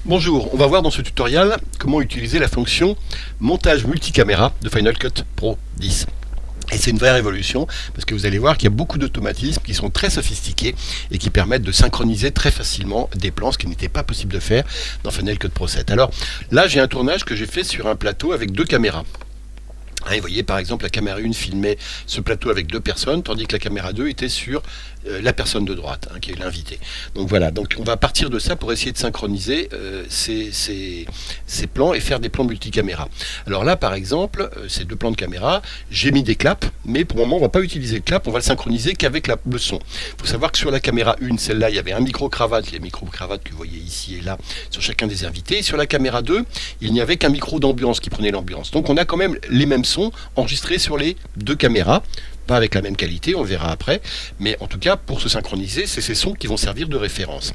Bonjour, on va voir dans ce tutoriel comment utiliser la fonction montage multicaméra de Final Cut Pro 10. Et c'est une vraie révolution parce que vous allez voir qu'il y a beaucoup d'automatismes qui sont très sophistiqués et qui permettent de synchroniser très facilement des plans, ce qui n'était pas possible de faire dans Final Cut Pro 7. Alors là, j'ai un tournage que j'ai fait sur un plateau avec deux caméras. Et vous voyez par exemple la caméra 1 filmait ce plateau avec deux personnes, tandis que la caméra 2 était sur la personne de droite, qui est l'invité. Donc voilà, donc on va partir de ça pour essayer de synchroniser ces plans et faire des plans multicaméra. Alors là par exemple, ces deux plans de caméra, j'ai mis des claps, mais pour le moment on ne va pas utiliser le clap, on va le synchroniser qu'avec le son. Il faut savoir que sur la caméra 1, celle-là, il y avait un micro-cravate, les micro-cravates que vous voyez ici et là, sur chacun des invités. Et sur la caméra 2, il n'y avait qu'un micro d'ambiance qui prenait l'ambiance. Donc on a quand même les mêmes sons enregistrés sur les deux caméras, pas avec la même qualité, on le verra après, mais en tout cas pour se synchroniser, c'est ces sons qui vont servir de référence.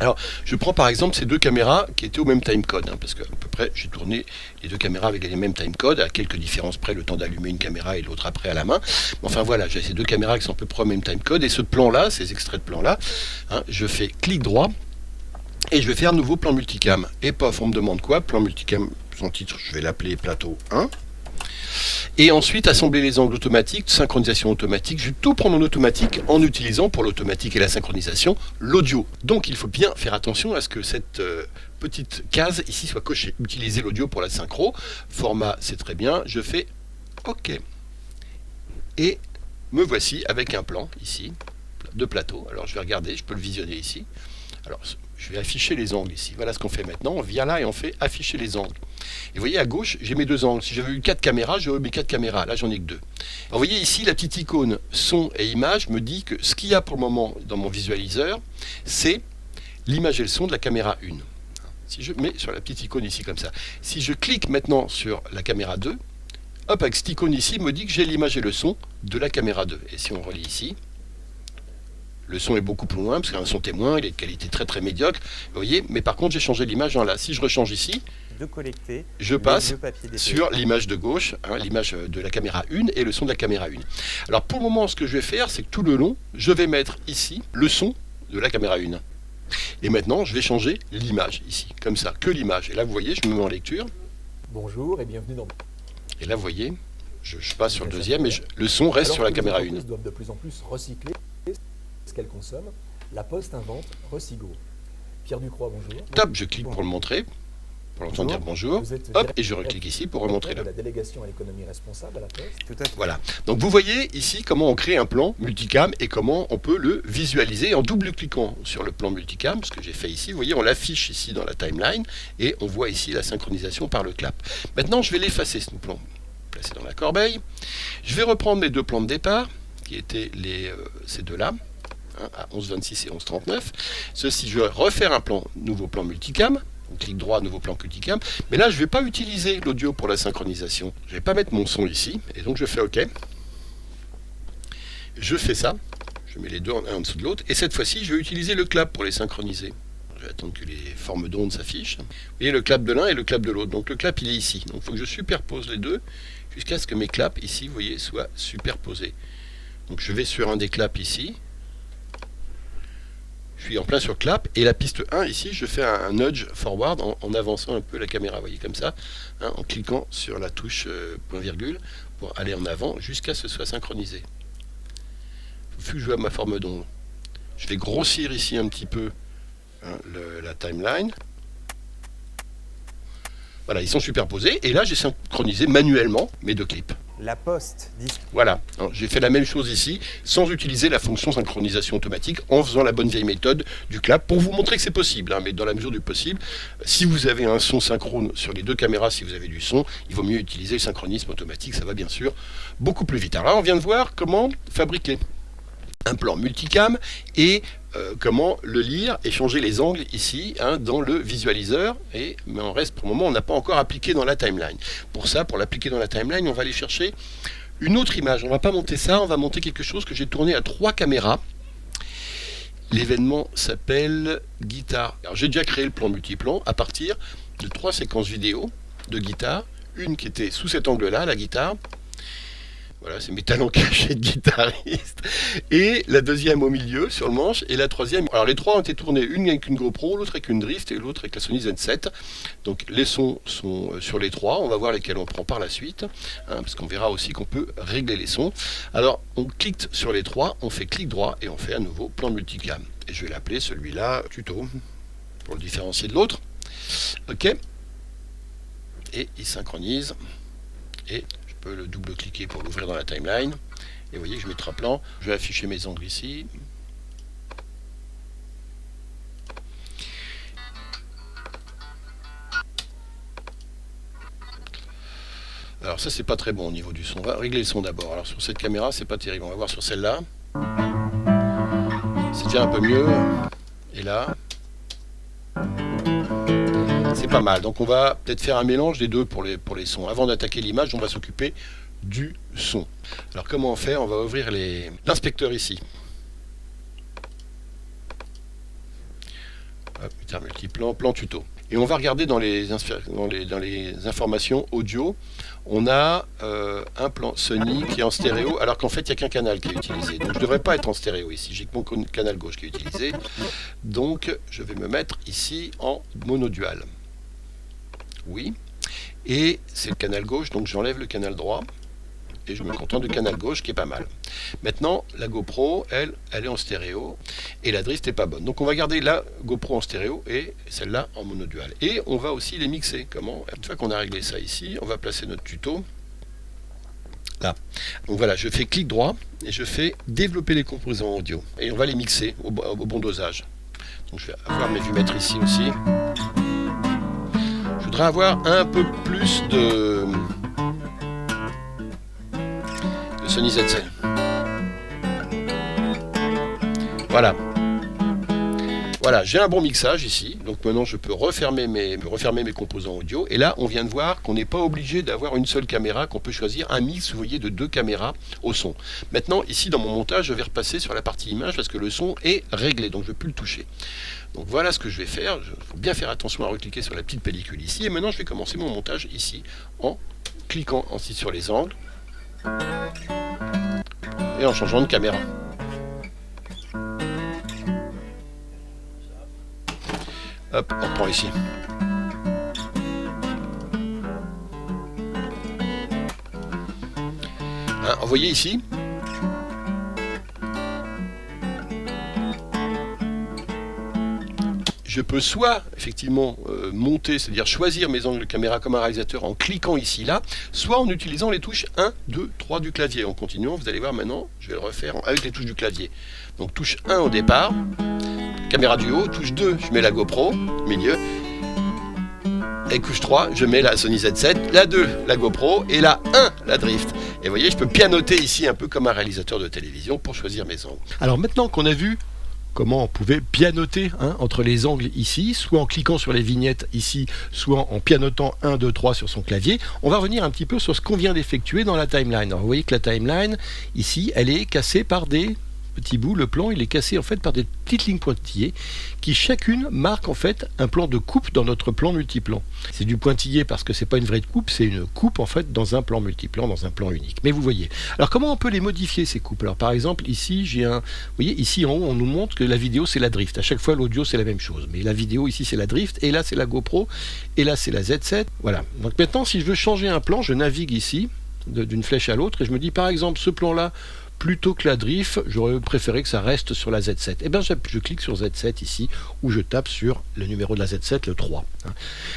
Alors je prends par exemple ces deux caméras qui étaient au même timecode, parce qu'à peu près j'ai tourné les deux caméras avec les mêmes timecodes, à quelques différences près, le temps d'allumer une caméra et l'autre après à la main. Enfin voilà, j'ai ces deux caméras qui sont à peu près au même timecode, et ce plan là, ces extraits de plan là, je fais clic droit et je vais faire nouveau plan multicam. Et pof, on me demande quoi? Plan multicam, son titre, je vais l'appeler plateau 1. Et ensuite assembler les angles automatiques, synchronisation automatique. Je vais tout prendre en automatique en utilisant pour l'automatique et la synchronisation l'audio. Donc il faut bien faire attention à ce que cette petite case ici soit cochée. Utiliser l'audio pour la synchro. Format, c'est très bien. Je fais OK. Et me voici avec un plan ici de plateau. Alors je vais regarder, je peux le visionner ici. Alors je vais afficher les angles ici. Voilà ce qu'on fait maintenant. On vient là et on fait afficher les angles. Et vous voyez à gauche, j'ai mes deux angles. Si j'avais eu 4 caméras, j'aurais eu mes 4 caméras. Là, j'en ai que 2. Vous voyez ici, la petite icône son et image me dit que ce qu'il y a pour le moment dans mon visualiseur, c'est l'image et le son de la caméra 1. Si je mets sur la petite icône ici comme ça, si je clique maintenant sur la caméra 2, hop, avec cette icône ici, me dit que j'ai l'image et le son de la caméra 2. Et si on relie ici, le son est beaucoup plus loin, parce qu'un son témoin, il est de qualité très très médiocre. Vous voyez, mais par contre, j'ai changé l'image en là. Si je rechange ici, je passe sur l'image de gauche, l'image de la caméra 1 et le son de la caméra 1. Alors pour le moment, ce que je vais faire, c'est que tout le long, je vais mettre ici le son de la caméra 1. Et maintenant, je vais changer l'image ici, comme ça, que l'image. Et là, vous voyez, je me mets en lecture. Bonjour et bienvenue dans... Et là, vous voyez, je passe sur le deuxième, et le son reste sur la caméra 1. Les entreprises doivent de plus en plus recycler ce qu'elles consomment. La Poste invente Recigo. Pierre Ducroix, bonjour. Top, je clique pour le montrer. Pour l'entendre dire bonjour, hop, et je reclique ici pour remontrer là. La délégation à l'économie responsable à la Poste. Tout à fait. Voilà. Donc vous voyez ici comment on crée un plan multicam et comment on peut le visualiser en double-cliquant sur le plan multicam, ce que j'ai fait ici. Vous voyez, on l'affiche ici dans la timeline et on voit ici la synchronisation par le clap. Maintenant, je vais l'effacer ce plan, placer dans la corbeille. Je vais reprendre mes deux plans de départ, qui étaient ces deux-là, à 11,26 et 11,39. Ceci, je vais refaire un nouveau plan multicam. On clique droit, nouveau plan multicam. Mais là, je ne vais pas utiliser l'audio pour la synchronisation. Je ne vais pas mettre mon son ici. Et donc, je fais OK. Je fais ça. Je mets les deux un en dessous de l'autre. Et cette fois-ci, je vais utiliser le clap pour les synchroniser. Je vais attendre que les formes d'ondes s'affichent. Vous voyez le clap de l'un et le clap de l'autre. Donc, le clap, il est ici. Donc, il faut que je superpose les deux jusqu'à ce que mes claps, ici, vous voyez, soient superposés. Donc, je vais sur un des claps ici. Je suis en plein sur clap, et la piste 1 ici, je fais un nudge forward en avançant un peu la caméra, vous voyez comme ça, en cliquant sur la touche point virgule pour aller en avant jusqu'à ce que ce soit synchronisé. Vu que je vois ma forme d'onde, je vais grossir ici un petit peu la timeline. Voilà, ils sont superposés, et là j'ai synchronisé manuellement mes deux clips. La Poste dit... Voilà, j'ai fait la même chose ici, sans utiliser la fonction synchronisation automatique, en faisant la bonne vieille méthode du clap, pour vous montrer que c'est possible, mais dans la mesure du possible. Si vous avez un son synchrone sur les deux caméras, si vous avez du son, il vaut mieux utiliser le synchronisme automatique, ça va bien sûr beaucoup plus vite. Alors là, on vient de voir comment fabriquer un plan multicam et comment le lire et changer les angles ici dans le visualiseur, mais en reste pour le moment on n'a pas encore appliqué dans la timeline. Pour ça, pour l'appliquer dans la timeline, on va aller chercher une autre image. On ne va pas monter ça, on va monter quelque chose que j'ai tourné à 3 caméras. L'événement s'appelle guitare. Alors j'ai déjà créé le plan multiplan à partir de 3 séquences vidéo de guitare, une qui était sous cet angle là, la guitare, Voilà, c'est mes talents cachés de guitariste. Et la deuxième au milieu, sur le manche, et la troisième. Alors les trois ont été tournés, une avec une GoPro, l'autre avec une Drift et l'autre avec la Sony Z7. Donc les sons sont sur les trois, on va voir lesquels on prend par la suite, hein, parce qu'on verra aussi qu'on peut régler les sons. Alors on clique sur les trois, on fait clic droit et on fait à nouveau plan multicam. Et je vais l'appeler celui-là tuto, pour le différencier de l'autre. Ok. Et il synchronise. Et je peux le double-cliquer pour l'ouvrir dans la timeline. Et vous voyez que je mets 3 plans. Je vais afficher mes angles ici. Alors ça c'est pas très bon au niveau du son. On va régler le son d'abord. Alors sur cette caméra c'est pas terrible. On va voir sur celle-là. C'est déjà un peu mieux. Et là. C'est pas mal, donc on va peut-être faire un mélange des deux pour les sons. Avant d'attaquer l'image, on va s'occuper du son. Alors comment on fait? On va ouvrir l'inspecteur ici. Hop, multiplan, plan tuto. Et on va regarder dans les informations audio, on a un plan Sony qui est en stéréo, alors qu'en fait il n'y a qu'un canal qui est utilisé. Donc je ne devrais pas être en stéréo ici, j'ai que mon canal gauche qui est utilisé. Donc je vais me mettre ici en monodual. Oui, et c'est le canal gauche, donc j'enlève le canal droit et je me contente du canal gauche qui est pas mal. Maintenant la GoPro elle est en stéréo et la Drift est pas bonne, donc on va garder la GoPro en stéréo et celle-là en monodual, et on va aussi les mixer. Comment? Une fois qu'on a réglé ça ici, on va placer notre tuto là. Donc voilà, je fais clic droit et je fais développer les composants audio et on va les mixer au bon dosage. Donc je vais avoir mes vues-mètres ici aussi. Je voudrais avoir un peu plus de Sony Z7. Voilà. Voilà, j'ai un bon mixage ici. Donc maintenant je peux refermer mes composants audio. Et là on vient de voir qu'on n'est pas obligé d'avoir une seule caméra, qu'on peut choisir un mix, vous voyez, de 2 caméras au son. Maintenant ici dans mon montage je vais repasser sur la partie image parce que le son est réglé, donc je ne vais plus le toucher. Donc voilà ce que je vais faire. Il faut bien faire attention à recliquer sur la petite pellicule ici. Et maintenant je vais commencer mon montage ici en cliquant ensuite sur les angles et en changeant de caméra. Hop, on reprend ici. Hein, vous voyez ici, je peux soit effectivement monter, c'est-à-dire choisir mes angles de caméra comme un réalisateur en cliquant ici, là, soit en utilisant les touches 1, 2, 3 du clavier. En continuant, vous allez voir maintenant, je vais le refaire avec les touches du clavier. Donc touche 1 au départ, caméra du haut, touche 2, je mets la GoPro, milieu, et touche 3, je mets la Sony Z7, la 2, la GoPro, et la 1, la Drift. Et vous voyez, je peux pianoter ici un peu comme un réalisateur de télévision pour choisir mes angles. Alors maintenant qu'on a vu comment on pouvait pianoter entre les angles ici, soit en cliquant sur les vignettes ici, soit en pianotant 1, 2, 3 sur son clavier, on va revenir un petit peu sur ce qu'on vient d'effectuer dans la timeline. Alors vous voyez que la timeline, ici, elle est cassée par des petits bouts. Le plan, il est cassé en fait par des petites lignes pointillées qui chacune marque en fait un plan de coupe dans notre plan multiplan. C'est du pointillé parce que c'est pas une vraie coupe, c'est une coupe en fait dans un plan multiplan, dans un plan unique. Mais vous voyez. Alors comment on peut les modifier ces coupes? Alors par exemple ici j'ai un, vous voyez ici en haut on nous montre que la vidéo c'est la Drift. À chaque fois l'audio c'est la même chose, mais la vidéo ici c'est la Drift et là c'est la GoPro et là c'est la Z7. Voilà. Donc maintenant si je veux changer un plan, je navigue ici d'une flèche à l'autre et je me dis par exemple ce plan là, plutôt que la Drift, j'aurais préféré que ça reste sur la Z7. Et bien je clique sur Z7 ici, où je tape sur le numéro de la Z7, le 3.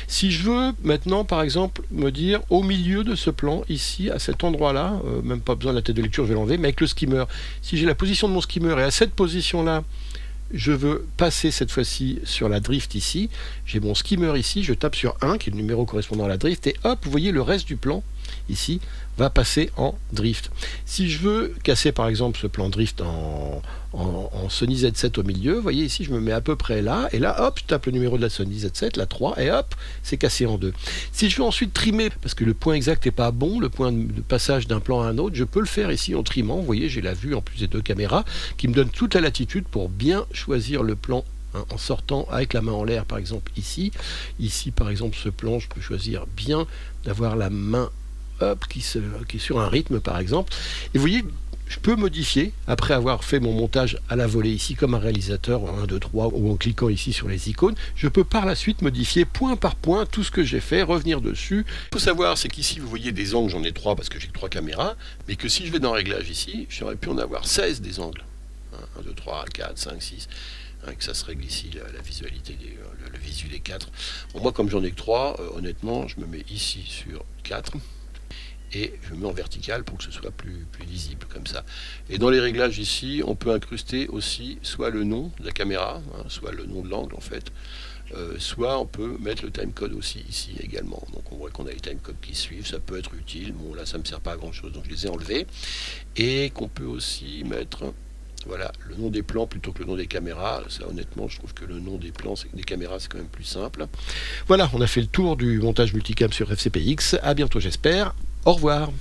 Si je veux maintenant, par exemple, me dire au milieu de ce plan, ici, à cet endroit-là, même pas besoin de la tête de lecture, je vais l'enlever, mais avec le skimmer, si j'ai la position de mon skimmer et à cette position-là, je veux passer cette fois-ci sur la Drift ici, j'ai mon skimmer ici, je tape sur 1, qui est le numéro correspondant à la Drift, et hop, vous voyez le reste du plan, ici, va passer en Drift. Si je veux casser par exemple ce plan Drift en Sony Z7 au milieu, vous voyez ici je me mets à peu près là, et là hop, je tape le numéro de la Sony Z7, la 3, et hop, c'est cassé en deux. Si je veux ensuite trimer, parce que le point exact n'est pas bon, le point de passage d'un plan à un autre, je peux le faire ici en trimant, vous voyez j'ai la vue en plus des 2 caméras, qui me donne toute la latitude pour bien choisir le plan en sortant avec la main en l'air par exemple ici. Ici par exemple ce plan, je peux choisir bien d'avoir la main hop, qui est sur un rythme par exemple. Et vous voyez, je peux modifier, après avoir fait mon montage à la volée ici, comme un réalisateur en 1, 2, 3, ou en cliquant ici sur les icônes, je peux par la suite modifier point par point tout ce que j'ai fait, revenir dessus. Il faut savoir, c'est qu'ici, vous voyez des angles, j'en ai 3 parce que j'ai que 3 caméras, mais que si je vais dans Réglages ici, j'aurais pu en avoir 16 des angles. 1, 2, 3, 4, 5, 6. Que ça se règle ici, la visualité, le visu des 4. Bon, moi, comme j'en ai que 3, honnêtement, je me mets ici sur 4. Et je mets en vertical pour que ce soit plus lisible comme ça. Et dans les réglages ici, on peut incruster aussi soit le nom de la caméra, soit le nom de l'angle en fait, soit on peut mettre le timecode aussi ici également. Donc on voit qu'on a les timecodes qui suivent, ça peut être utile. Bon là ça ne me sert pas à grand chose donc je les ai enlevés. Et qu'on peut aussi mettre voilà, le nom des plans plutôt que le nom des caméras. Ça honnêtement je trouve que le nom des plans, des caméras c'est quand même plus simple. Voilà, on a fait le tour du montage multicam sur FCPX. À bientôt j'espère. Au revoir.